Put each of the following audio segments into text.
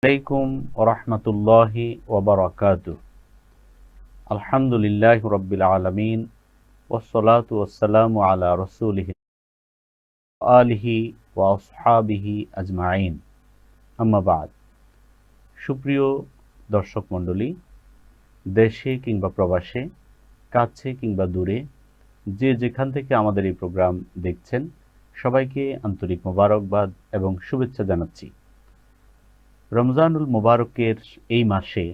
আলাইকুম ওরহমতুল্লাহি ওবরাকাতু। আলহামদুলিল্লাহি রাব্বিল আলামিন ওয়াসসালাতু ওয়াসসালামু আলা রাসূলিহি ওয়া আলিহি ওয়া আসহাবিহি আজমাইন, আম্মা বাদ। সুপ্রিয় দর্শক মণ্ডলী, দেশে কিংবা প্রবাসে, কাছে কিংবা দূরে, যে যেখান থেকে আমাদের এই প্রোগ্রাম দেখছেন, সবাইকে আন্তরিক মোবারকবাদ এবং শুভেচ্ছা জানাচ্ছি। রমজানুল মুবারকের এই মাসে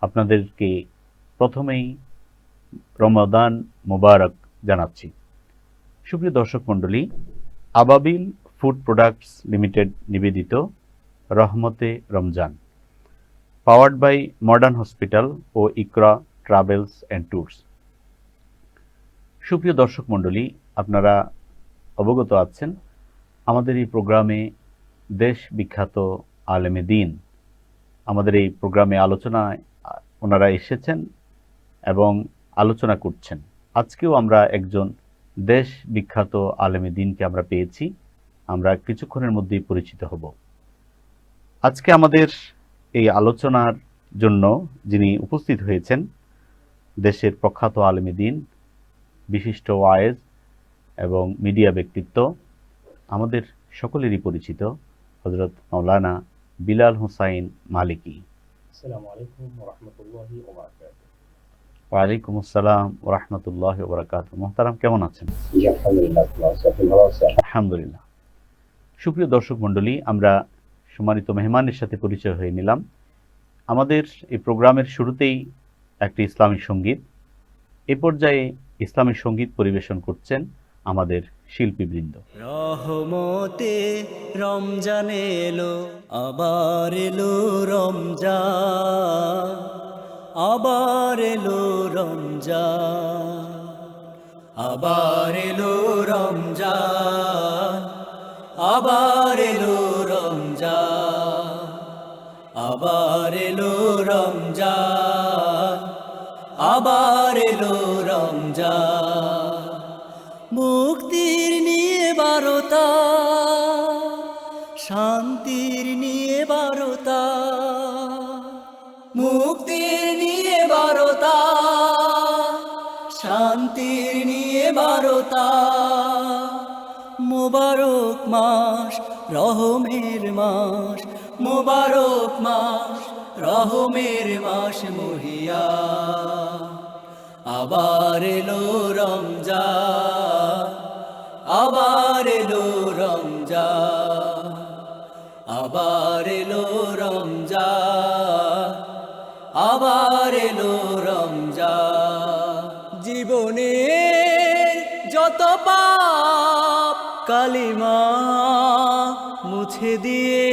আপনাদেরকে প্রথমেই রমাদান মুবারক জানাচ্ছি। সুপ্রিয় দর্শক মণ্ডলী, আবাবিল ফুড প্রোডাক্টস লিমিটেড নিবেদিত রহমতে Ramzan, powered by modern hospital ও ইকরা ট্রাভেলস অ্যান্ড ট্যুরস। সুপ্রিয় দর্শক মণ্ডলী, আপনারা অবগত আছেন আমাদের এই প্রোগ্রামে দেশ বিখ্যাত আলেমে দ্বীন আমাদের এই প্রোগ্রামে আলোচনায় ওনারা এসেছেন এবং আলোচনা করছেন। আজকেও আমরা একজন দেশ বিখ্যাত আলেমে দ্বীনকে আমরা পেয়েছি। আমরা কিছুক্ষণের মধ্যেই পরিচিত হব। আজকে আমাদের এই আলোচনার জন্য যিনি উপস্থিত হয়েছেন, দেশের প্রখ্যাত আলেমে দ্বীন, বিশিষ্ট ওয়ায়েজ এবং মিডিয়া ব্যক্তিত্ব, আমাদের সকলেরই পরিচিত হযরত মাওলানা বিলাল হুসাইন মালিকি। আসসালামু আলাইকুম ওয়া রাহমাতুল্লাহি ওয়া বারাকাতুহু। ওয়ালাইকুম আসসালাম ওয়া রাহমাতুল্লাহি ওয়া বারাকাতুহু। মুহতারাম, কেমন আছেন? জি, আলহামদুলিল্লাহ, ভালো আছি। আপনি ভালো আছেন? আলহামদুলিল্লাহ। সুপ্রিয় দর্শক মণ্ডলী, আমরা সম্মানিত মেহমানের সাথে পরিচয় হয়ে নিলাম। আমাদের এই প্রোগ্রামের শুরুতেই একটি ইসলামী সঙ্গীত। এ পর্যায়ে ইসলামী সঙ্গীত পরিবেশন করছেন আমাদের শিল্পীবৃন্দ। রহমতে রমজান এলো, আবার এলো রমজান, আবার এলো রমজান, আবার এলো রমজান, আবার এলো রমজান, আবার এলো রমজান, আবার এলো রমজান। মুক্তির নিয়ে বারতা, শান্তির নিয়ে বারতা, মুক্তির নিয়ে বারতা, শান্তির নিয়ে বারতা। মোবারক মাস, রহমের মাস, মোবারক মাস, রহমের মাস মহিয়া। আবার এলো রমজান, আবার এলো রমজান, আবার এলো রমজান, আবার এলো রমজান। জীবনের যত পাপ কালিমা মুছে দিয়ে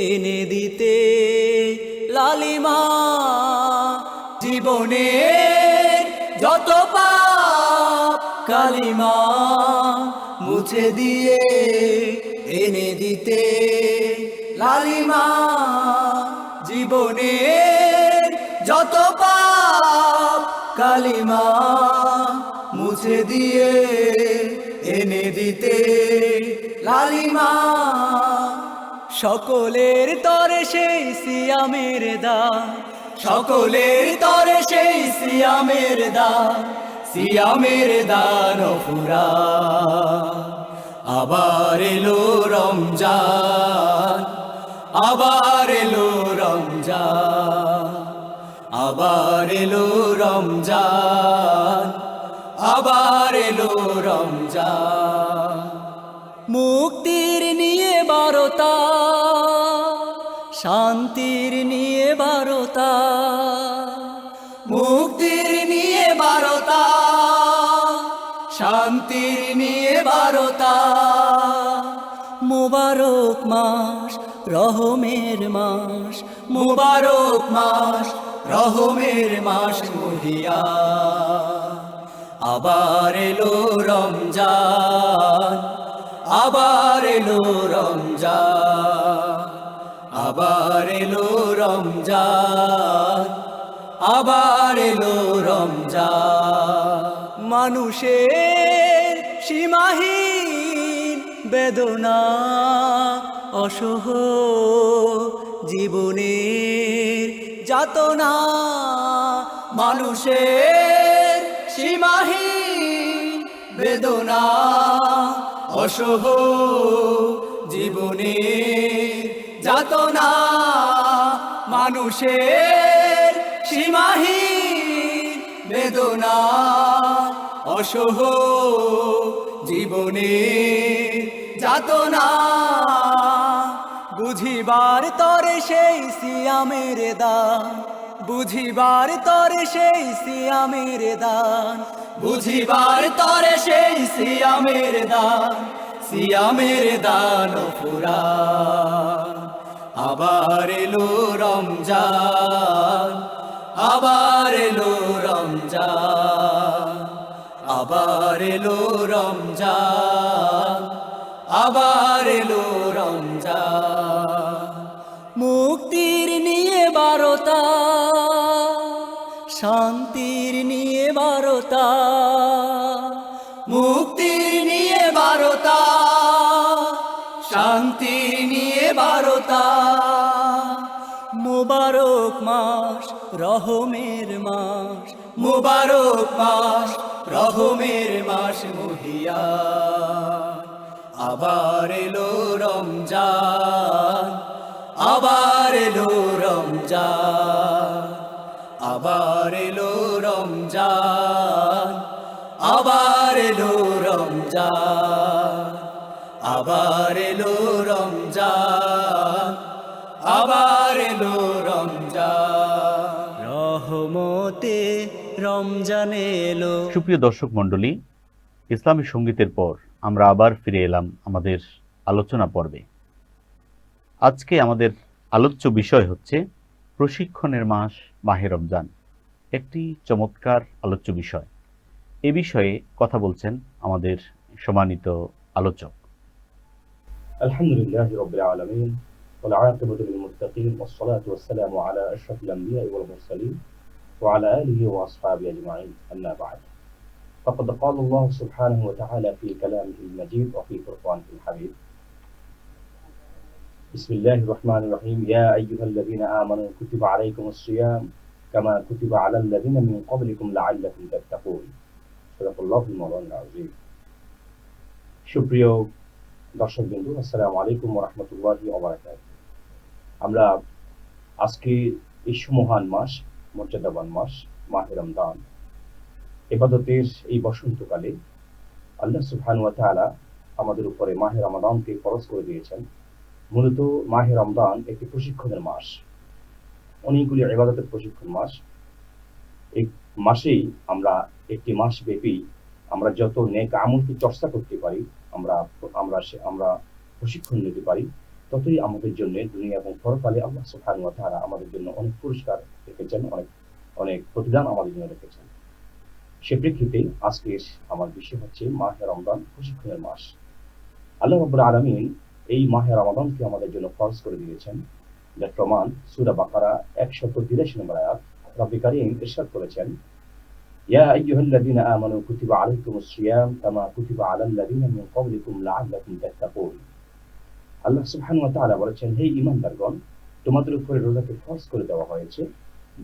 এনে দিতে লালিমা। জীবনের যত পাপ কালিমা মুছে দিয়ে এনে দিতে লালিমা। জীবনের যত পাপ কালিমা মুছে দিয়ে এনে দিতে লালিমা। সকলের তরে সেই সিয়ামের দান, সকলের তরে সেই সিয়ামের দান, সিয়ামের দান ফুরা। আবার এলো রমজান, আবার এলো রমজান, আবার এলো রমজান, আবার এলো রমজান। মুক্তির নিয়ে বারতা, শান্তির নিয়ে বারতা, মুক্তির নিয়ে বারতা, শান্তির নিয়ে বারতা। মোবারক মাস, রহমের মাস, মোবারক মাস, রহমের মাস মহিয়া। আবার এলো রমজান, আবার এলো রমজান, আবার এলো রমজান, আবার এলো রমজান। মানুষের সীমাহীন বেদনা অসহ জীবনের যাতনা মানুষের সীমাহীন বেদনা অসহ জীবনের যাতনা মানুষের সীমাহীন বেদনা অসহ জীবনের যাতনা বুঝিবার তরে সেই সিয়ামের দান বুঝিবার তরে সেই সিয়ামের দান বুঝিবার তরে সেই সিয়ামের দান ফুরান আবার এলো রমজান আবার এলো রমজান আবার এলো রমজান আবার এলো রমজান মুক্তির নিয়ে বারতা শান্তির নিয়ে বারতা মুক্তির নিয়ে বারতা শান্তির নিয়ে বারতা মুবারক মাস রহমের মাস মুবারক মাস রহমের মাস মহিয়ান আবার এলো রমজান আবার এলো রমজান আবার এলো রমজান আবার এলো রমজান আবার এলো রমজান আবার এলো রমজান রহমতে রমজান এলো। সুপ্রিয় দর্শক মণ্ডলী, ইসলামী সঙ্গীতের পর আমরা আবার ফিরে এলাম আমাদের আলোচনা পর্বে। আজকে আমাদের আলোচ্য বিষয় হচ্ছে প্রশিক্ষণের মাস মাহে রমজান, একটি চমৎকার আলোচ্য বিষয়। এ বিষয়ে কথা বলছেন আমাদের সম্মানিত আলোচক। আলহামদুলিল্লাহি রাব্বিল আলামিন ওয়াল আকিবাতু লিল মুত্তাকিন ওয়াস সালাতু ওয়াস সালামু আলা আশরাফিল আমবিয়া ওয়াল মুরসালিন ওয়া আলা আলিহি ওয়া আসহাবিহি আজমাইন আম্মা বা'দ فقد قال الله سبحانه وتعالى في كلامه المجيد وفي فرقانه الحميد بسم الله الرحمن الرحيم يا أيها الذين آمنوا كتب عليكم الصيام كما كتب على الذين من قبلكم لعلكم تتقون صدق الله المولانا العظيم সুপ্রিয় দর্শকবৃন্দ, আসসালামু আলাইকুম ওয়া রাহমাতুল্লাহি ওয়া বারাকাতুহু। আমরা আজকে এই সুমহান মাস, মর্যাদাবান মাস মাহে রমজান, ইবাদতের এই বসন্তকালে আল্লাহ সুবহানাহু ওয়া তাআলা আমাদের উপরে মাহে রমাদানকে ফরজ করে দিয়েছেন। মূলত মাহে রমজান একটি প্রশিক্ষণের মাস, অনেকগুলি ইবাদতের প্রশিক্ষণ মাস। এই মাসেই আমরা একটি মাস ব্যাপী আমরা যত নেক আমলকে চর্চা করতে পারি, আমরা প্রশিক্ষণ নিতে পারি, ততই আমাদের জন্য দুনিয়া এবং পরকালে আল্লাহ সুবহানাহু ওয়া তাআলা আমাদের জন্য অনেক পুরস্কার রেখেছেন, অনেক প্রতিদান আমাদের জন্য রেখেছেন। সে প্রেক্ষিতে আজকের আমার বিষয় হচ্ছে মাহে রমজান প্রশিক্ষণের মাস। আল্লাহ রাব্বুল আলামিন এই মাহে রমাদানকে আমাদের জন্য ফরজ করে দিয়েছেন, যার প্রমাণ সূরা বাকারা 183 নম্বর আয়াত। রব্বুল কারীম ইরশাদ করেছেন, ইয়া আইয়ুহাল্লাযীনা আমানু কুতিবা আলাইকুমুস সিয়াম কামা কুতিবা আলাল লাযীনা মিন ক্বাবলিকুম লাআল্লাকুম তাত্তাকুন। আল্লাহ সুবহানাহু ওয়া তাআলা বলেছেন, হে ঈমানদারগণ, তোমাদের উপরে রোজাকে ফরজ করে দেওয়া হয়েছে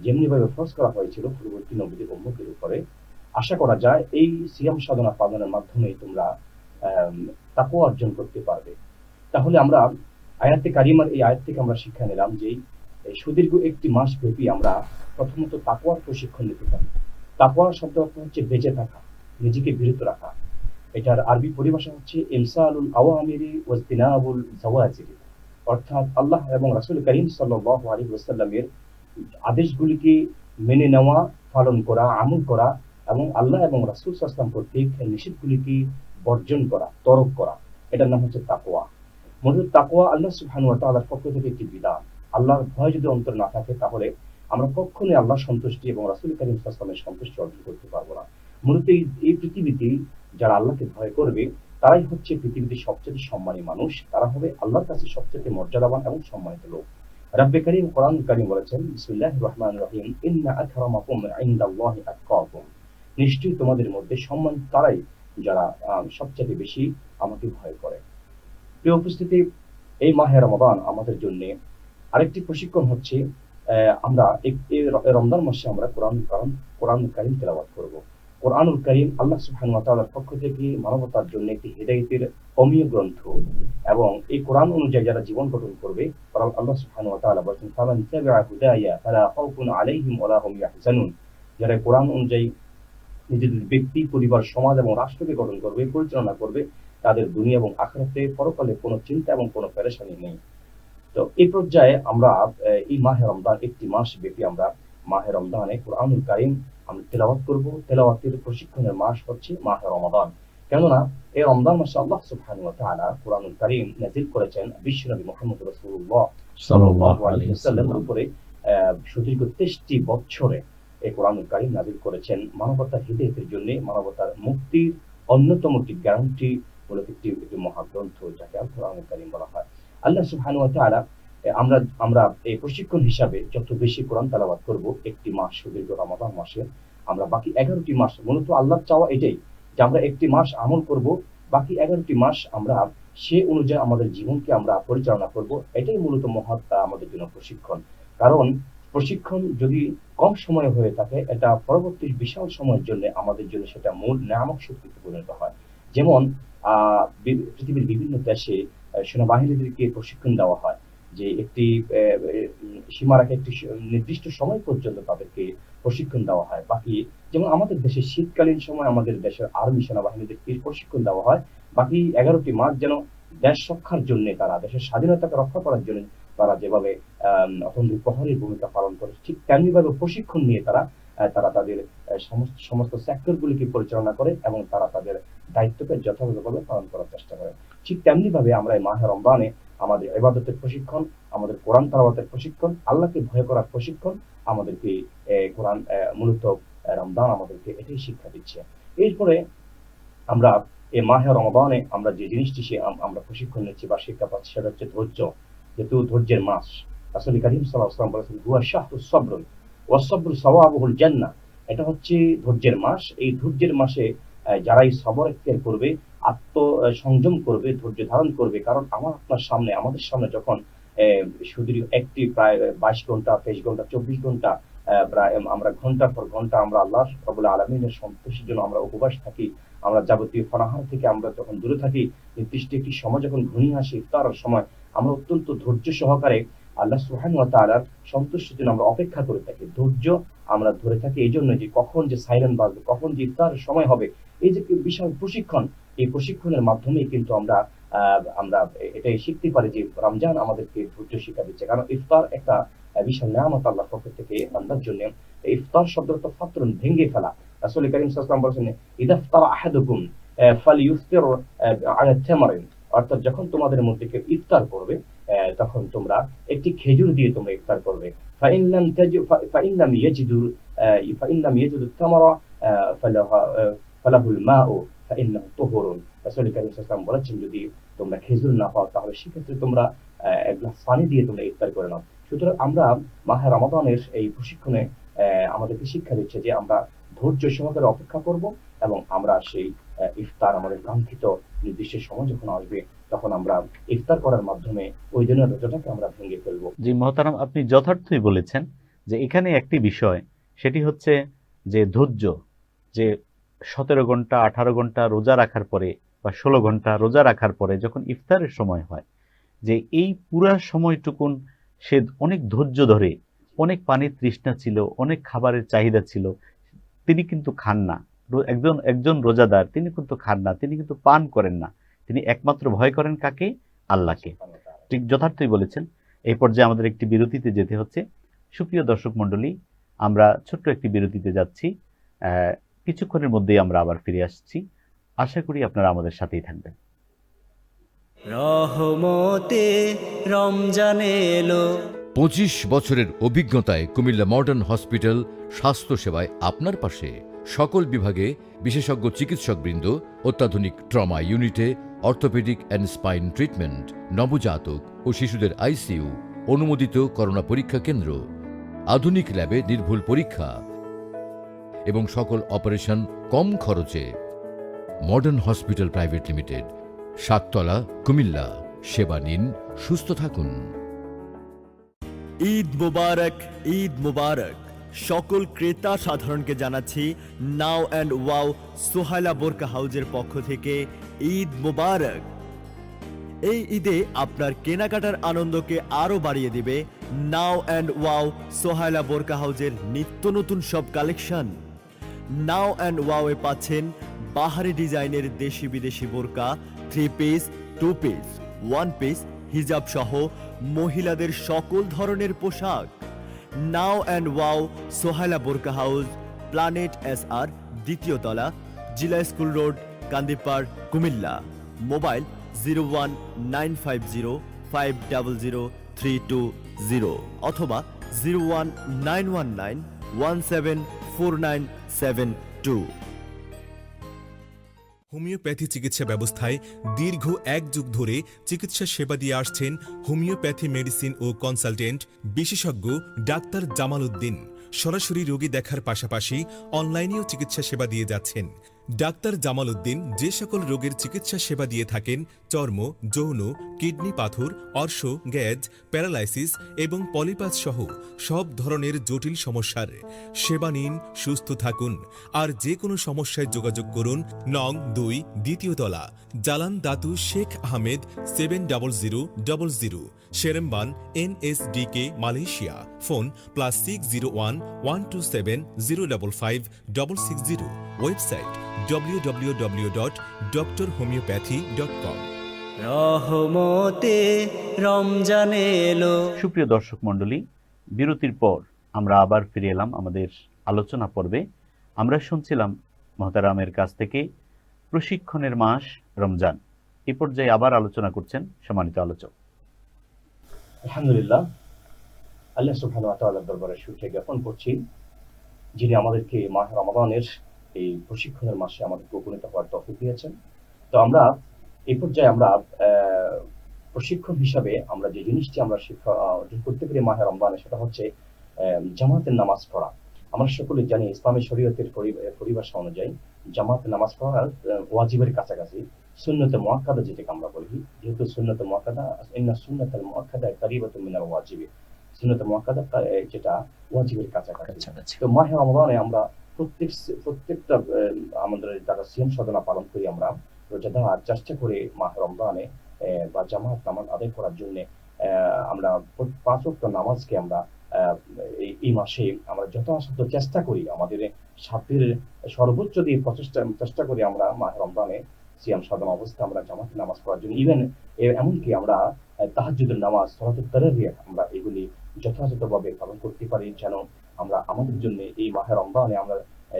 যেমনিভাবে ফরজ করা হয়েছিল পূর্ববর্তী নবীদের উম্মতের উপরে। আশা করা যায় এই সিয়াম সাধনা পালনের মাধ্যমে তোমরা তাকওয়া অর্জন করতে পারবে। তাহলে আমরা আয়াতে কারিমার এই আয়াত থেকে আমরা শিক্ষা নিলাম যে সুদীর্ঘ একটি মাস ব্যাপী আমরা প্রথমত তাকওয়ার প্রশিক্ষণ নিতে পারি। তাকওয়ার শব্দ অর্থ হচ্ছে বেঁচে থাকা, নিজেকে বিরত রাখা। এটার আরবি পরিভাষা হচ্ছে ইমসালুল আওয়ামিরি ওয়াজতিনাবুল জাওয়াজির, অর্থাৎ আল্লাহ এবং রাসূল করিম সাল্লাল্লাহু আলাইহি ওয়াসাল্লামের আদেশগুলিকে মেনে নেওয়া, পালন করা, আমল করা, এবং আল্লাহ এবং রাসূল সাল্লাল্লাহু আলাইহি ওয়াসাল্লাম কর্তৃক নিষেধগুলিকে বর্জন করা, তরক করা। এটার নাম হচ্ছে তাকওয়া। মূলত তাকওয়া আল্লাহ সুবহানাহু ওয়া তাআলার পক্ষ থেকে একটি বিধান। আল্লাহর ভয় যদি অন্তর না থাকে তাহলে আমরা কখনোই আল্লাহর সন্তুষ্টি এবং রাসূল করিম সাল্লাল্লাহু আলাইহি ওয়াসাল্লামের সন্তুষ্টি অর্জন করতে পারবো না। মূলত এই পৃথিবীতে যারা আল্লাহকে ভয় করবে তারাই হচ্ছে পৃথিবীতে সবচেয়ে সম্মানী মানুষ, তারা হবে আল্লাহর কাছে সবচেয়ে মর্যাদাবান এবং সম্মানিত লোক। রব্বে কারীম কোরআন কারীম বলেছেন, বিসমিল্লাহির রহমানির রহিম, ইন্না আকরামাকুম ইনদাল্লাহি আতকাকুম, নিশ্চয়ই তোমাদের মধ্যে সম্মানিত তারাই যারা সবচেয়ে বেশি আমাকে ভয় করে। প্রিয় উপস্থিতি, এই মাহে রমাদান আমাদের জন্য আরেকটি প্রশিক্ষণ হচ্ছে, আমরা এই রমজান মাসে আমরা কোরআন কারীম তেলাওয়াত করব। কোরআনুল কারীম আল্লাহ সুবহানাহু ওয়া তাআলার পক্ষ থেকে মানবতার জন্য একটি হেদায়েতের অমীয় গ্রন্থ, এবং এই কোরআন অনুযায়ী যারা জীবন গঠন করবে, আল্লাহ সুবহানাহু ওয়া তাআলা বলেছেন, ফামান তাবিআ হুদায়া ফালা খাউফুন আলাইহিম ওয়া লা হুম ইয়াহজানুন। যারা কোরআন অনুযায়ী নিজেদের ব্যক্তি, পরিবার, সমাজ এবং রাষ্ট্রকে গঠন করবে, পরিচালনা করবে, তাদের দুনিয়া এবং আখিরাতে পরকালে কোনো চিন্তা এবং কোনো পেরেশানি নেই। তো এই পর্যায়ে আমরা এই মাহে রমজান, একটি মাস ব্যাপী আমরা মাহে রমজানে কোরআনুল কারীম আমরা তেলাওয়াত করব। তেলাওয়াতের প্রশিক্ষণের মাস হচ্ছে মাহে রমাদান। কেননা এই রমজান মাসে আল্লাহ সুবহানাহু ওয়া তাআলা কোরআনুল কারীম নাযিল করেছেন বিশ্বনবী মুহাম্মদ রাসূলুল্লাহ সাল্লাল্লাহু আলাইহি ওয়াসাল্লামের উপরে। সুদীর্ঘ 23টি বছরে এই কোরআনুল কারীম নাযিল করেছেন মানবতার হিদায়াতের জন্য, মানবতার মুক্তির অন্যতম একটি গ্যারান্টি মূলক একটি মহাগ্রন্থ, যাকে কোরআনুল কারীম বলা হয়। আল্লাহ সুবহানাহু ওয়া তাআলা আমরা এই প্রশিক্ষণ হিসাবে যত বেশি কোরআন তেলাওয়াত করব, একটি মাস সুদীর্ঘ রমাদান মাসে আমরা বাকি 11টি মাস, মূলত আল্লাহর চাওয়া এটাই যে আমরা একটি মাস আমল করব, বাকি 11টি মাস আমরা সে অনুযায়ী আমাদের জীবনকে আমরা পরিচালনা করব। এটাই মূলত মহৎ আমাদের জন্য প্রশিক্ষণ। কারণ প্রশিক্ষণ যদি কম সময়ে হয়ে থাকে, এটা পরবর্তী বিশাল সময়ের জন্য আমাদের জন্য সেটা মূল নিয়ামক শক্তিতে পরিণত হয়। যেমন পৃথিবীর বিভিন্ন দেশে সেনাবাহিনীদেরকে প্রশিক্ষণ দেওয়া হয় যে একটি সীমারেখা, একটি নির্দিষ্ট সময় পর্যন্ত তাদেরকে প্রশিক্ষণ দেওয়া হয়। বাকি যেমন আমাদের দেশে শীতকালীন সময় আমাদের দেশের আর্মি সেনাবাহিনীদেরকে প্রশিক্ষণ দেওয়া হয়, বাকি 11টি মাস যেন দেশ রক্ষার জন্য, তারা দেশের স্বাধীনতাকে রক্ষা করার জন্য তারা যেভাবে অতন্দ্র প্রহরীর ভূমিকা পালন করে, ঠিক তেমনি ভাবে প্রশিক্ষণ নিয়ে তারা তাদের সমস্ত সেক্টরগুলিকে পরিচালনা করে এবং তারা তাদের দায়িত্বকে যথাযথভাবে পালন করার চেষ্টা করে। ঠিক তেমনি ভাবে আমরা এই মাহে রমজানে আমাদের ইবাদতের প্রশিক্ষণ, আমাদের কোরআন তেলাওয়াতের প্রশিক্ষণ, আল্লাহকে ভয় করার প্রশিক্ষণ আমাদেরকে কোরআন মূলত রমজান আমাদেরকে এটাই শিক্ষা দিচ্ছে। এরপরে আমরা এই মাহে রমজানে আমরা যে জিনিসটি আমরা প্রশিক্ষণ নিচ্ছি বা শিক্ষা পাচ্ছি, সেটা হচ্ছে ধৈর্য। যেহেতু ধৈর্যের মাস, রাসূল কারীম সাল্লাল্লাহু আলাইহি ওয়াসাল্লাম বলেছেন, হুয়া শাহরুস সবর ওয়াস সবরু সাওয়াবুল জান্নাহ। এটা হচ্ছে ধৈর্যের মাস। এই ধৈর্যের মাসে যারাই সবর ইখতিয়ার করবে, আত্মসংযম করবে, ধৈর্য ধারণ করবে, কারণ আমাদের সামনে যখন সুদীর্ঘ একটি প্রায় 22 ঘন্টা, 23 ঘন্টা, 24 ঘন্টা প্রায় আমরা ঘন্টার পর ঘন্টা আমরা আল্লাহ রাব্বুল আলামিনের সন্তুষ্টির জন্য আমরা উপবাস থাকি, আমরা যাবতীয় পানাহার থেকে আমরা যখন দূরে থাকি, নির্দিষ্ট একটি সময় যখন ঘনিয়ে আসে ইফতারের সময়, আমরা অত্যন্ত ধৈর্য সহকারে আল্লাহ সুবহানাহু ওয়া তাআলার সন্তুষ্টির জন্য আমরা অপেক্ষা করে থাকি। ধৈর্য আমরা ধরে থাকি এই জন্য যে কখন যে সাইরেন বাজবে, কখন যে ইফতারের সময় হবে। এই যে বিশাল প্রশিক্ষণ, এই প্রশিক্ষণের মাধ্যমেই কিন্তু আমরা এটাই শিখতে পারি যে রমজান আমাদেরকে ধৈর্য শিক্ষা দিচ্ছে। কারণ ইফতার একটা বিশাল নিয়ামত আল্লাহর পক্ষ থেকে বান্দার জন্য। ইফতার শব্দটা ফাতরুন, ভেঙে ফেলা। রাসূল কারীম সাল্লাল্লাহু আলাইহি ওয়াসাল্লাম বলেছেন, ইযা ইফতারা আহাদুকুম ফালইউফতির আলা তামরিন, অর্থাৎ যখন তোমাদের মধ্যে কেউ ইফতার করবে, তখন তোমরা একটি খেজুর দিয়ে তোমরা ইফতার করবে। ফাইন লাম ইয়াজিদু তামরা ফালাহুল মাউ ফাইন্নাহু তুহুরুন। রাসূল কারীম সাল্লাল্লাহু আলাইহি ওয়াসাল্লাম বলেছেন, যদি তোমরা খেজুর না পাও, তাহলে সেক্ষেত্রে তোমরা এক গ্লাস পানি দিয়ে তোমরা ইফতার করে নাও। সুতরাং আমরা মাহে রমাদানের এই প্রশিক্ষণে আমাদেরকে শিক্ষা দিচ্ছে যে আমরা ধৈর্য সহকারে অপেক্ষা করব এবং আমরা সেই ইফতার, আমাদের কাঙ্ক্ষিত নির্দিষ্ট সময় যখন আসবে, তখন আমরা ইফতার করার মাধ্যমে ওই দিনের রোজাটাকে আমরা ভেঙে ফেলবো। জি মোহতারাম, আপনি যথার্থই বলেছেন যে এখানে একটি বিষয়, সেটি হচ্ছে যে ধৈর্য, যে 17 ঘন্টা 18 ঘন্টা রোজা রাখার পরে বা 16 ঘন্টা রোজা রাখার পরে যখন ইফতারের সময় হয়, যে এই পুরা সময়টুকুন সে অনেক ধৈর্য ধরে, অনেক পানির তৃষ্ণা ছিল, অনেক খাবারের চাহিদা ছিল, তিনি কিন্তু খান না। একজন রোজাদার তিনি কিন্তু খান না, তিনি কিন্তু পান করেন না, তিনি একমাত্র ভয় করেন কাকে? আল্লাহকে। ঠিক যথার্থই বলেছেন। এই পর্যায়ে আমাদের একটি বিরতিতে যেতে হচ্ছে। সুপ্রিয় দর্শক মণ্ডলী, আমরা ছোট্ট একটি বিরতিতে যাচ্ছি। কিছুক্ষণের মধ্যেই আমরা আবার ফিরে আসছি। আশা করি আপনারা আমাদের সাথেই থাকবেন। রহমতে রমজান এলো। 25 বছরের অভিজ্ঞতায় কুমিল্লা মডার্ন হসপিটাল স্বাস্থ্যসেবায় আপনার পাশে। সকল বিভাগে বিশেষজ্ঞ চিকিৎসকবৃন্দ, অত্যাধুনিক ট্রমা ইউনিটে অর্থোপেডিক অ্যান্ড স্পাইন ট্রিটমেন্ট, নবজাতক ও শিশুদের আইসিইউ, অনুমোদিত করোনা পরীক্ষা কেন্দ্র, আধুনিক ল্যাবে নির্ভুল পরীক্ষা এবং সকল অপারেশন কম খরচে। মডার্ন হসপিটাল প্রাইভেট লিমিটেড, 7 তলা, কুমিল্লা। সেবা নিন, সুস্থ থাকুন। ঈদ মুবারক, ঈদ মুবারক। সকল ক্রেতা সাধারণকে জানাচ্ছি নাও অ্যান্ড ওয়াও সোহাইলা বোরকা হাউজের পক্ষ থেকে ঈদ মুবারক। এই ঈদে আপনার কেনাকাটার আনন্দকে আরো বাড়িয়ে দিবে নাও অ্যান্ড ওয়াও সোহাইলা বোরকা হাউজের নিত্য নতুন সব কালেকশন। নাও অ্যান্ড ওয়াও এ পাচ্ছেন বাহারি ডিজাইনের দেশি বিদেশি বোরকা, 3 পিস, 2 পিস, 1 পিস, হিজাব সহ মহিলাদের সকল ধরনের পোশাক। নাও অ্যান্ড ওয়াও সোহাইলা বোরকা হাউস, প্ল্যানেট SR, দ্বিতীয় তলা, জিলা স্কুল রোড, কান্দিপাড়, কুমিল্লা। মোবাইল 01950500320 অথবা 01919174972। হোমিওপ্যাথি চিকিৎসা ব্যবস্থায় দীর্ঘ 1 যুগ ধরে চিকিৎসা সেবা দিয়ে আসছেন হোমিওপ্যাথি মেডিসিন ও কনসালটেন্ট বিশেষজ্ঞ ডাক্তার জামাল উদ্দিন। সরাসরি রোগী দেখার পাশাপাশি অনলাইনেও চিকিৎসা সেবা দিয়ে যাচ্ছেন। ডাক্তার জামাল উদ্দিন যে সকল রোগের চিকিৎসা সেবা দিয়ে থাকেন চর্ম, যৌন, কিডনি পাথর, অর্শ, গ্যাজ, প্যারালাইসিস এবং পলিপাস সহ সব ধরনের জটিল সমস্যার সেবা নিন, সুস্থ থাকুন। আর যে কোনো সমস্যায় যোগাযোগ করুন নং 2, দ্বিতীয় তলা, Jalan Datuk Sheikh Ahmed, 700000, শেরেমবান, NSDK, Malaysia. Phone +601127055660। Website www.drhomeopathy.com। রহমতে রমজান এলো। সুপ্রিয় দর্শক মণ্ডলী, বিরতির পর আমরা আবার ফিরে এলাম আমাদের আলোচনা পর্বে। আমরা শুনছিলাম মহতারামের কাছ থেকে প্রশিক্ষণের মাস রমজান। এই পর্যায়ে আবার আলোচনা করছেন সম্মানিত আলোচক। আলহামদুলিল্লাহ, আল্লাহ সুবহানাহু ওয়া তাআলার দরবারে শুকরিয়া জ্ঞাপন করছি, যিনি আমাদেরকে মাহে রমাদানের এই প্রশিক্ষণের মাসে আমাদেরকে উপনীত হওয়ার তৌফিক দিয়েছেন। তো আমরা এই পর্যায়ে আমরা প্রশিক্ষণ হিসাবে আমরা যে জিনিসটি আমরা শিক্ষা অর্জন করতে পারি মাহে রমজানে, সেটা হচ্ছে জামাতের নামাজ পড়া। আমরা সকলে জানি ইসলামী শরীয়তের পরিভাষা অনুযায়ী জামাতের নামাজ পড়া ওয়াজিবের কাছাকাছি, সুন্নতে মুআক্কাদা যেটাকে আমরা বলি। যেহেতু সুন্নতে মুআক্কাদা, ইন্না সুন্নাতাল মুআক্কাদা কারীবাতুম মিনাল ওয়াজিব, সুন্নতে মুআক্কাদা যেটা ওয়াজিবের কাছাকাছি। তো মাহে রমজানে আমরা প্রত্যেকটা আমাদের যারা সিয়াম সাধনা পালন করি, আমরা রোজা দেওয়ার চেষ্টা করে মাহে রমজানে বা জামাত নামাজ আদায় করার জন্য আমরা 5 ওয়াক্ত নামাজকে আমরা এই মাসে আমরা যথাসাধ্য চেষ্টা করি, আমাদের সাধ্যের সর্বোচ্চ দিয়ে চেষ্টা করি আমরা মাহে রমজানে সিয়াম সাধনা অবস্থা আমরা জামাতে নামাজ পড়ার জন্য। ইভেন এমনকি আমরা তাহাজ্জুদের নামাজ, সালাতুত তারাবিহ, আমরা এগুলি যথাযথভাবে পালন করতে পারি, যেন আমরা আমাদের জন্য এই মাহে রমজানে আমরা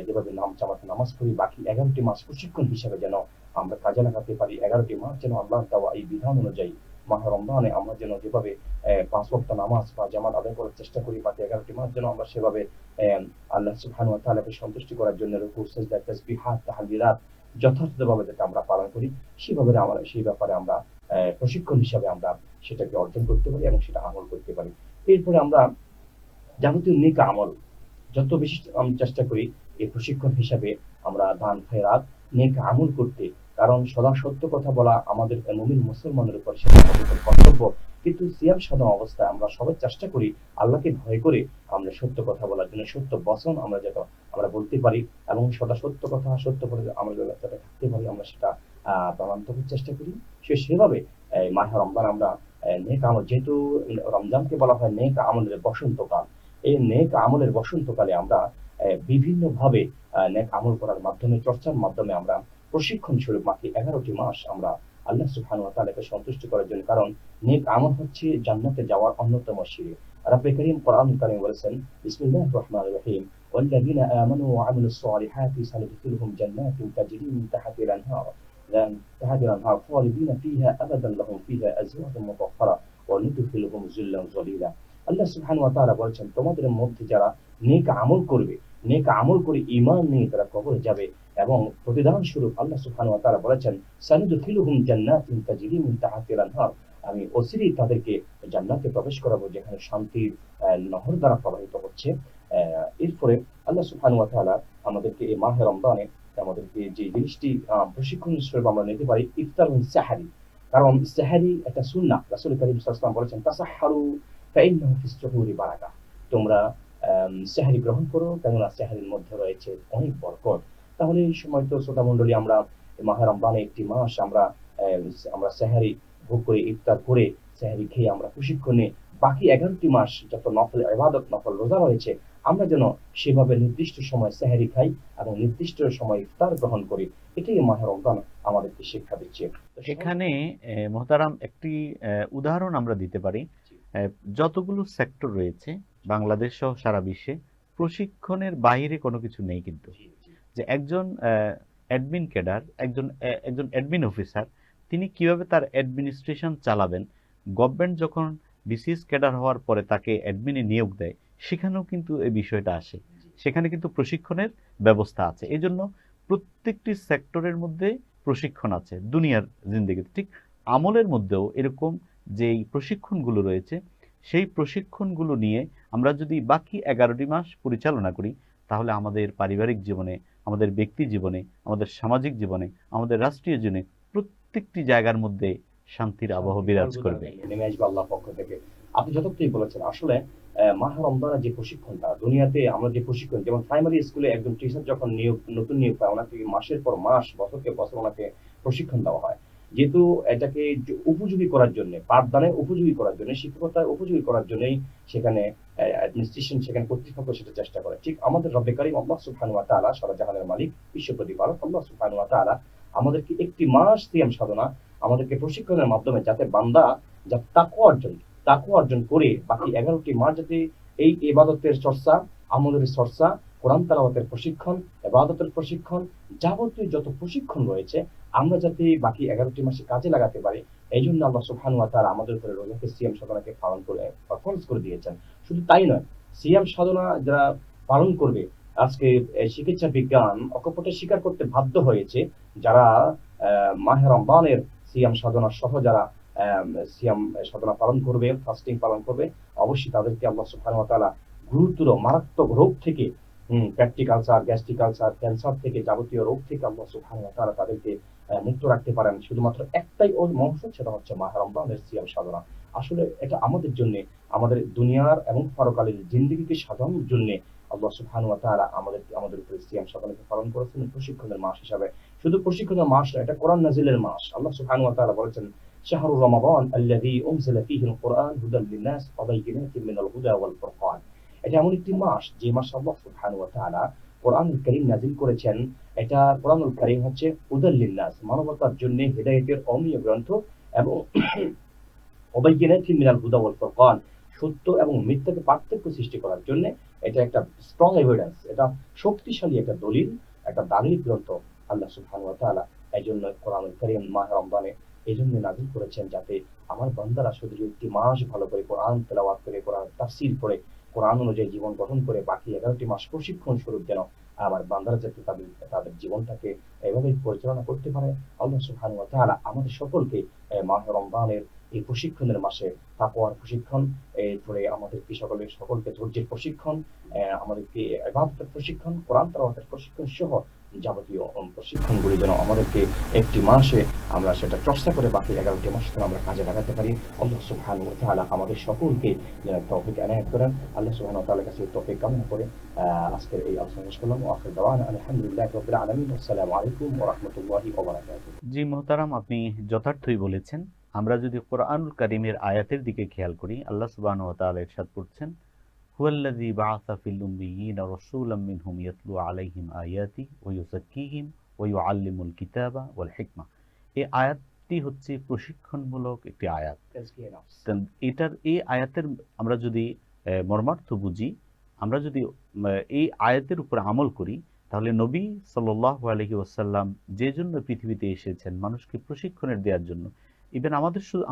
যেভাবে জামাতে নামাজ পড়ি, বাকি 11টি মাস প্রশিক্ষণ হিসেবে যেন আমরা কাজে লাগাতে পারি। 11টি মাস যেন আল্লাহ দেওয়া এই বিধান অনুযায়ী মাহে রমজানে আমরা যেন যেভাবে 5 ওয়াক্ত নামাজ বা জামাত আদায় করার চেষ্টা করি, বাকি 11টি মাস যেন আমরা সেভাবে আল্লাহ সুবহানাহু ওয়া তাআলাকে সন্তুষ্টি করার জন্য রুকু, সিজদা, তাসবিহাত, তাহলিলাত যথাযথভাবে যাতে আমরা পালন করি, সেই ব্যাপারে আমরা প্রশিক্ষণ হিসাবে আমরা সেটাকে অর্জন করতে পারি এবং সেটা আমল করতে পারি। এরপরে আমরা যাবতীয় নেক আমল যত বেশি চেষ্টা করি এই প্রশিক্ষণ হিসাবে আমরা দান, খয়রাত, নেক আমল করতে। কারণ সদা সত্য কথা বলা আমাদের মুমিন মুসলমানের উপর সেটা কর্তব্য। কিন্তু সিয়াম সাধনা অবস্থায় আমরা সবাই চেষ্টা করি আল্লাহকে ভয় করে আমরা সত্য কথা বলার জন্য, সত্য বচন আমরা যেটা আমরা বলতে পারি এবং সদা সত্য কথা, সত্য বলে আমরা যাতে থাকতে পারি, আমরা সেটা প্রমাণ করার চেষ্টা করি। সেভাবে মাহে রমজান আমরা নেক আমল, যেহেতু রমজানকে বলা হয় নেক আমলের বসন্তকাল, এই নেক আমলের বসন্তকালে আমরা বিভিন্ন ভাবে নেক আমল করার মাধ্যমে, চর্চার মাধ্যমে আমরা প্রশিক্ষণ স্বরূপ বাকি 11টি মাস আমরা আল্লাহ সুবহানাহু ওয়া তাআলাকে সন্তুষ্ট করার জন্য। কারণ নেক আমল হচ্ছে জান্নাতে যাওয়ার অন্যতম সিঁড়ি। রাব্বুল কারীম কোরআনুল কারীম বলেছেন, বিসমিল্লাহির রাহমানির রাহিম, ওয়াল্লাযীনা আমানু ওয়া আমিলুস সালিহাতি সানুদখিলুহুম জান্নাতিন তাজরি মিন তাহতিহা আল-আনহার খালিদিনা ফিহা আবাদান লাহুম ফিহা আজওয়াজুম মুতাহহারা ওয়া নুদখিলুহুম যিল্লান যালিলা। আল্লাহ সুবহানাহু ওয়া তাআলা বলেছেন, তোমাদের মধ্যে যারা নেক আমল করবে, নেক আমল করে ঈমান নিয়ে তারা কবরে যাবে, এবং প্রতিদান স্বরূপ আল্লাহ সুবহানাহু ওয়া তাআলা বলেছেন, সানুদখিলুহুম জান্নাতিন তাজরি মিন তাহতিহা আল-আনহার, আমি অচিরেই তাদেরকে জান্নাতে প্রবেশ করাবো যেখানে শান্তির নহর দ্বারা প্রবাহিত হচ্ছে। এরপরে আল্লাহ সুবহানাহু ওয়া তাআলা আমাদেরকে এই মাহে রমজানে আমাদেরকে যে জিনিসটি প্রশিক্ষণ স্বরূপ আমরা নিতে পারি, ইফতার সাহারি। কারণ সেহরি একটা সুন্নাহ। রাসূল করিম সাল্লাল্লাহু আলাইহি ওয়াসাল্লাম বলেছেন, তাসাহহারু ফাইন্নাহু ফিস সুহুরি বারাকা। তোমরা সেহরি গ্রহণ করো, কেননা সেহরির মধ্যে রয়েছে অনেক বরকত। তাহলে এই সময় তো শ্রোতা মণ্ডলী, আমরা মাহে রমজানের একটি মাস আমরা সেহরি ভোগ করে, ইফতার করে, সেহরি খেয়ে আমরা প্রশিক্ষণে বাকি 11টি মাস যত নফল ইবাদত, নফল রোজা রয়েছে, আমরা যেন সেভাবে নির্দিষ্ট সময় সেহরি খাই এবং নির্দিষ্ট সময় ইফতার গ্রহণ করি। এটাই মাহে রমজান আমাদেরকে শিক্ষা দিচ্ছে। তো এখানে মোহতারাম একটি উদাহরণ আমরা দিতে পারি। যতগুলো সেক্টর রয়েছে বাংলাদেশ সহ সারা বিশ্বে, প্রশিক্ষণের বাইরে কোনো কিছু নেই কিন্তু। যে একজন অ্যাডমিন ক্যাডার, একজন অ্যাডমিন অফিসার, তিনি কিভাবে তার অ্যাডমিনিস্ট্রেশন চালাবেন, গভর্নমেন্ট যখন বিসিএস ক্যাডার হওয়ার পরে তাকে অ্যাডমিনে নিয়োগ দেয়, সেখানেও কিন্তু এই বিষয়টা আসে। সেখানে কিন্তু প্রশিক্ষণের ব্যবস্থা আছে। এই জন্য প্রত্যেকটি সেক্টরের মধ্যে প্রশিক্ষণ আছে দুনিয়ার জিন্দেগিতে। ঠিক আমলের মধ্যেও এরকম যেই প্রশিক্ষণগুলো রয়েছে, সেই প্রশিক্ষণগুলো নিয়ে আমরা যদি বাকি 11টি মাস পরিচালনা করি, তাহলে আমাদের পারিবারিক জীবনে, আমাদের ব্যক্তি জীবনে, আমাদের সামাজিক জীবনে, আমাদের রাষ্ট্রীয় জীবনে প্রত্যেকটি জায়গার মধ্যে শান্তির আবহ বিরাজ করবে। নেমে আসবে আল্লাহর পক্ষ থেকে। আপনি যথার্থই বলেছেন। আসলে মাহে রমজানের যে প্রশিক্ষণটা, দুনিয়াতে আমরা যে প্রশিক্ষণ, যেমন প্রাইমারি স্কুলে একজন টিচার যখন নতুন নিয়োগ পায়, ওনাকে মাসের পর মাস, বছরকে বছর ওনাকে প্রশিক্ষণ দেওয়া হয়। যেহেতু এটাকে উপযোগী করার জন্য, পাঠদানে উপযোগী করার জন্য, শিক্ষকতায় উপযোগী করার জন্যই সেখানে অ্যাডমিনিস্ট্রেশন, সেখানে কর্তৃপক্ষ সেটা চেষ্টা করে। ঠিক আমাদের রব্বে কারীম আল্লাহ সুবহানাহু ওয়া তাআলা, সারা জাহানের মালিক, বিশ্ব প্রতিপালক আল্লাহ সুবহানাহু ওয়া তাআলা আমাদেরকে একটি মাস সিয়াম সাধনা, আমাদেরকে প্রশিক্ষণের মাধ্যমে, যাতে বান্দা তাকওয়া অর্জন করে বাকি 11টি মাস যাতে এই ইবাদতের চর্চা, আমলের চর্চা, কোরআন তেলাওয়াতের প্রশিক্ষণ, ইবাদতের প্রশিক্ষণ, যাবতীয় যত প্রশিক্ষণ রয়েছে, আমরা যাতে বাকি 11টি মাসে কাজে লাগাতে পারি, এই জন্য আল্লাহ সুবহানাহু ওয়া তাআলা আমাদের উপরে রোজাকে, সিয়াম সাধনাকে পালন করে ফরজ করে দিয়েছেন। শুধু তাই নয়, সিয়াম সাধনা যারা পালন করবে, আজকে চিকিৎসা বিজ্ঞান অকপটে স্বীকার করতে বাধ্য হয়েছে, যারা মাহে রমজানের সিয়াম সাধনা সহ যারা সিয়াম সাধনা পালন করবে, ফাস্টিং পালন করবে, অবশ্যই তাদেরকে আল্লাহ সুবহানাহু ওয়া তাআলা গুরুতর মারাত্মক রোগ থেকে, peptic ulcer, gastric ulcer, cancer থেকে, যাবতীয় রোগ থেকে আল্লাহ সুবহানাহু ওয়া তাআলা তাদেরকে মুক্ত রাখতে পারেন শুধুমাত্র একটাই ওর মকসদ, সেটা হচ্ছে মাহে রমজানের সিয়াম সাধনা। আসলে এটা আমাদের জন্য, আমাদের দুনিয়ার এবং পরকালের জিন্দেগিকে সাজানোর জন্য আল্লাহ সুবহানাহু ওয়া তাআলা আমাদের উপরে সিয়াম সাধনাকে পালন করেছেন প্রশিক্ষণের মাস হিসাবে। শুধু প্রশিক্ষণের মাস না, এটা কোরআন নাজিলের মাস। আল্লাহ সুবহানাহু ওয়া তাআলা বলেছেন, শাহরু রমাদান আল্লাযী উনজিলা ফীহিল কুরআন হুদাল লিন-নাস ওয়া বাইয়িনাতিন মিনাল হুদা ওয়াল ফুরকান। এটা এমন একটি মাস, যে মাসে আল্লাহ সুবহানাহু ওয়া তাআলা কোরআনুল কারীম নাজিল করেছেন। এটা কোরআনুল কারীম হচ্ছে হুদাল লিন-নাস, মানবতার জন্য হেদায়েতের অমীয় গ্রন্থ, এবং ওয়া বাইয়িনাতিন মিনাল হুদা ওয়াল ফুরকান, সত্য এবং মিথ্যাকে পার্থক্য সৃষ্টি করার জন্য এটা একটা স্ট্রং এভিডেন্স, এটা শক্তিশালী একটা দলিল, একটা দালিল গ্রন্থ আল্লাহ সুবহানাহু ওয়া তাআলা এই জন্য কোরআনুল কারীম মাহে রমজানে এই জন্য নাজিল করেছেন, যাতে আমার বান্দারা শুধু একটি মাস ভালো করে কোরআন তেলাওয়াত করে, কোরআন তাফসীর করে, কোরআন অনুযায়ী জীবন গঠন করে, বাকি 11টি মাস প্রশিক্ষণ স্বরূপ যেন আমার বান্দারা যাতে তাদের জীবনটাকে এভাবে পরিচালনা করতে পারে। আল্লাহ সুবহানাহু ওয়া তাআলা আমাদের সকলকে মাহে রমজানের এই প্রশিক্ষণের মাসে তাকওয়ার প্রশিক্ষণ, এরপরে আমাদেরকে সকলকে ধৈর্যের প্রশিক্ষণ, আমাদেরকে ইবাদতের প্রশিক্ষণ, কোরআন তেলাওয়াতের প্রশিক্ষণ সহ যাবতীয় প্রশিক্ষণগুলি যেন আমাদেরকে একটি মাসে আমরা সেটা চর্চা করে বাকি 11টি মাস যেন আমরা কাজে লাগাতে পারি। আল্লাহ সুবহানাহু ওয়া তাআলা আমাদের সকলকে যেন তৌফিক এনায়েত করেন। আল্লাহ সুবহানাহু ওয়া তাআলার কাছে তৌফিক কামনা করে আজকের এই আলোচনা শেষ করলাম। ওয়া আখিরু দাওয়ানা আলহামদুলিল্লাহি রাব্বিল আলামিন। আসসালামু আলাইকুম ওয়া রাহমাতুল্লাহি ওয়া বারাকাতুহু। জি মোহতারাম, আপনি যথার্থই বলেছেন। আমরা যদি কোরআনুল কারীমের আয়াতের দিকে খেয়াল করি, আল্লাহ সুবহানাহু ওয়া তাআলা ইরশাদ করছেন, হুয়াল্লাযী বাআসা ফিল উম্মিয়িনা রাসূলাম মিনহুম ইয়াতলু আলাইহিম আয়াতি ওয়া ইউযাক্কিহিম ওয়া ইউআল্লিমুল কিতাবা ওয়াল হিকমা। এই আয়াতটি হচ্ছে প্রশিক্ষণমূলক একটি আয়াত। এই আয়াতের আমরা যদি মর্মার্থ বুঝি, আমরা যদি এই আয়াতের উপর আমল করি, তাহলে নবী সাল্লাল্লাহু আলাইহি ওয়াসাল্লাম যে জন্য পৃথিবীতে এসেছেন, মানুষকে প্রশিক্ষণের দেওয়ার জন্য, ইভেন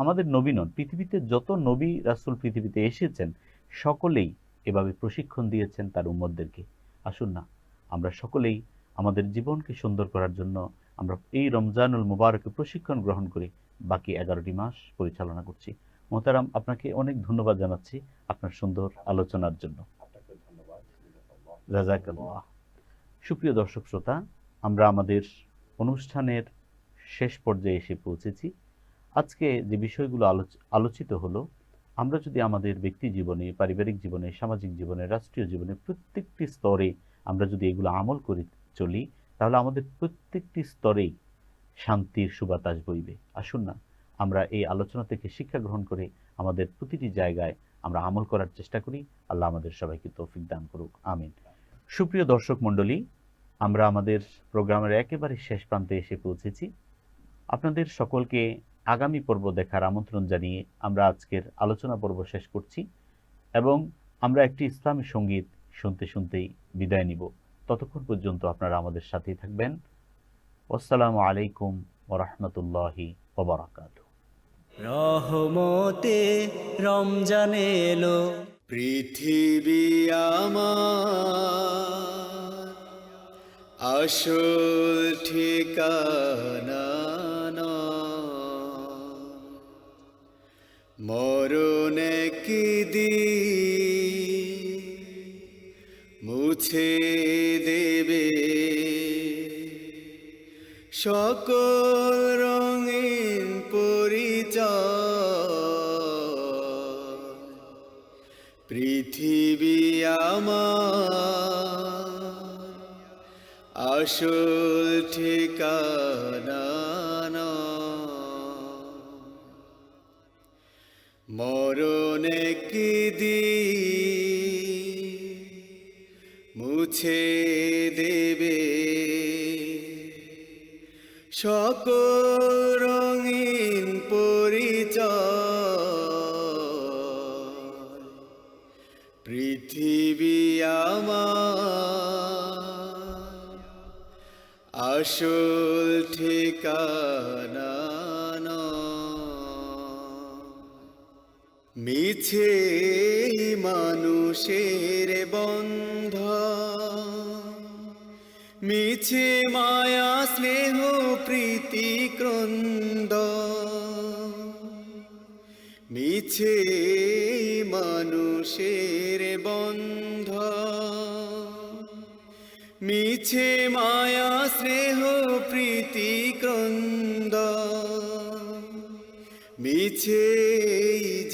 আমাদের নবী নন, পৃথিবীতে যত নবী রাসূল পৃথিবীতে এসেছেন, সকলেই এভাবে প্রশিক্ষণ দিয়েছেন তার উম্মতদেরকে। আসুন না, আমরা সকলেই আমাদের জীবনকে সুন্দর করার জন্য আমরা এই রমজানুল মুবারকে প্রশিক্ষণ গ্রহণ করি, বাকি 11টি মাস পরিচালনা করছি। মোহতারাম, আপনাকে অনেক ধন্যবাদ জানাচ্ছি আপনার সুন্দর আলোচনার জন্য। জাযাকাল্লাহ। সুপ্রিয় দর্শক শ্রোতা, আমরা আমাদের অনুষ্ঠানের শেষ পর্যায়ে এসে পৌঁছেছি। আজকে যে বিষয়গুলো আলোচিত হলো, আমরা যদি আমাদের ব্যক্তি জীবনে, পারিবারিক জীবনে, সামাজিক জীবনে, রাষ্ট্রীয় জীবনে প্রত্যেকটি স্তরে আমরা যদি এগুলো আমল করে চলি, তাহলে আমাদের প্রত্যেকটি স্তরেই শান্তির সুবাতাস বইবে। আসুন না আমরা এই আলোচনা থেকে শিক্ষা গ্রহণ করে আমাদের প্রতিটি জায়গায় আমরা আমল করার চেষ্টা করি। আল্লাহ আমাদের সবাইকে তৌফিক দান করুক, আমিন। সুপ্রিয় দর্শক মণ্ডলী, আমরা আমাদের প্রোগ্রামের একেবারে শেষ প্রান্তে এসে পৌঁছেছি। আপনাদের সকলকে আগামী পর্ব দেখার আমন্ত্রণ জানিয়ে আমরা আজকের আলোচনা পর্ব শেষ করছি এবং আমরা একটি ইসলামী সঙ্গীত শুনতে শুনতেই বিদায় নিব। ততক্ষণ পর্যন্ত আপনারা আমাদের সাথেই থাকবেন। আসসালামু আলাইকুম ওয়া রাহমাতুল্লাহি ওয়া বারাকাতুহু। রহমতে রমজান এলো, পৃথিবী আমার আসল ঠিকানা নয়, মরণ একদিন মুছে দেবে সকল রঙিন পরিচয়। পৃথিবী আমার আসল ঠিকানা নয়, মরণ একদিন মুছে দেবে সকল রঙিন পরিচয়। পৃথিবী আমার আসল ঠিকানা নয়। মিছে মানুষের বন্ধন, মিছে মায়া স্নেহ প্রীতি ক্রন্দন, মিছে মানুষের বন্ধন, মিছে মায়া স্নেহ প্রীতি ক্রন্দন, মিছে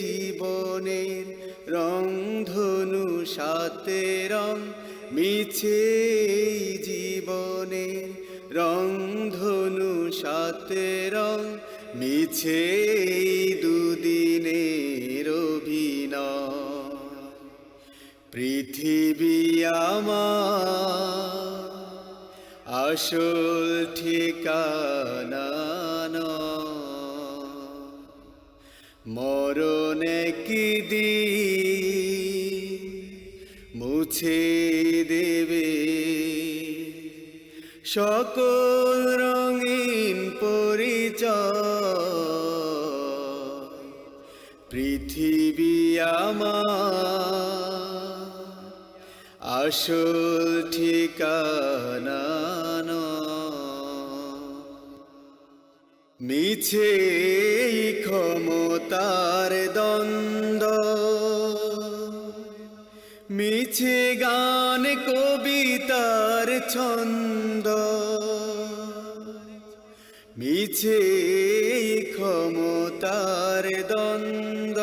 জীবনের রংধনু সাতে রং, মিছে জীবনের রংধনু সাতে রং, মিছে দুদিনের অভিনয়। পৃথিবী আমার আসল ঠিকানা নয়, মরণ একদিন মুছে দেবে সকল রঙিন পরিচয়। পৃথিবী আমার আসল ঠিকানা নয়, মিছে ক্ষমতার দ্বন্দ্ব, মিছে গান কবিতার ছন্দ, মিছে ক্ষমতার দ্বন্দ্ব,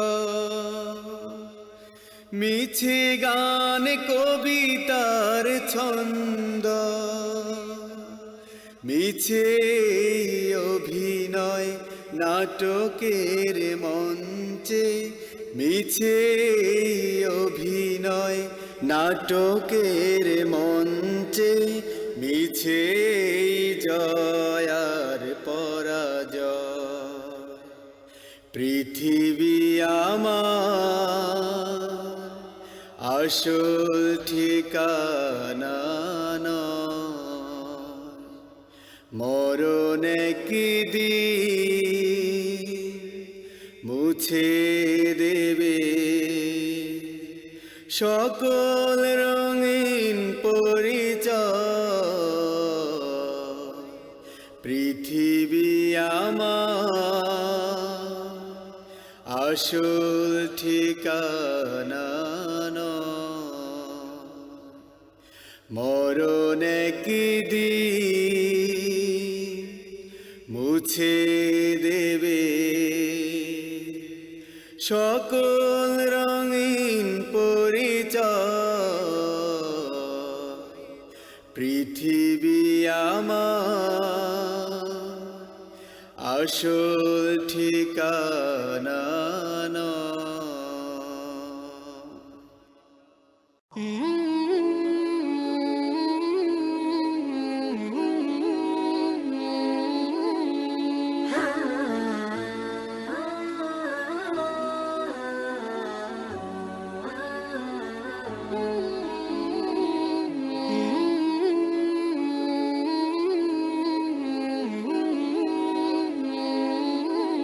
মিছে গান কবিতার ছন্দ, মিছে অভিনয় নাটকের মঞ্চে, মিছে অভিনয় নাটকের মঞ্চে, মিছে জয়ার পরাজয়। পৃথিবী আমার আসল ঠিকানা নয়, মরণ একদিন মুছে দেবে সকল রঙিন পরিচয়। পৃথিবী আমার আসল ঠিকানা নয়, মরণ একদিন মুছে দেবে পৃথিবী আমার আসল ঠিকানা নয়।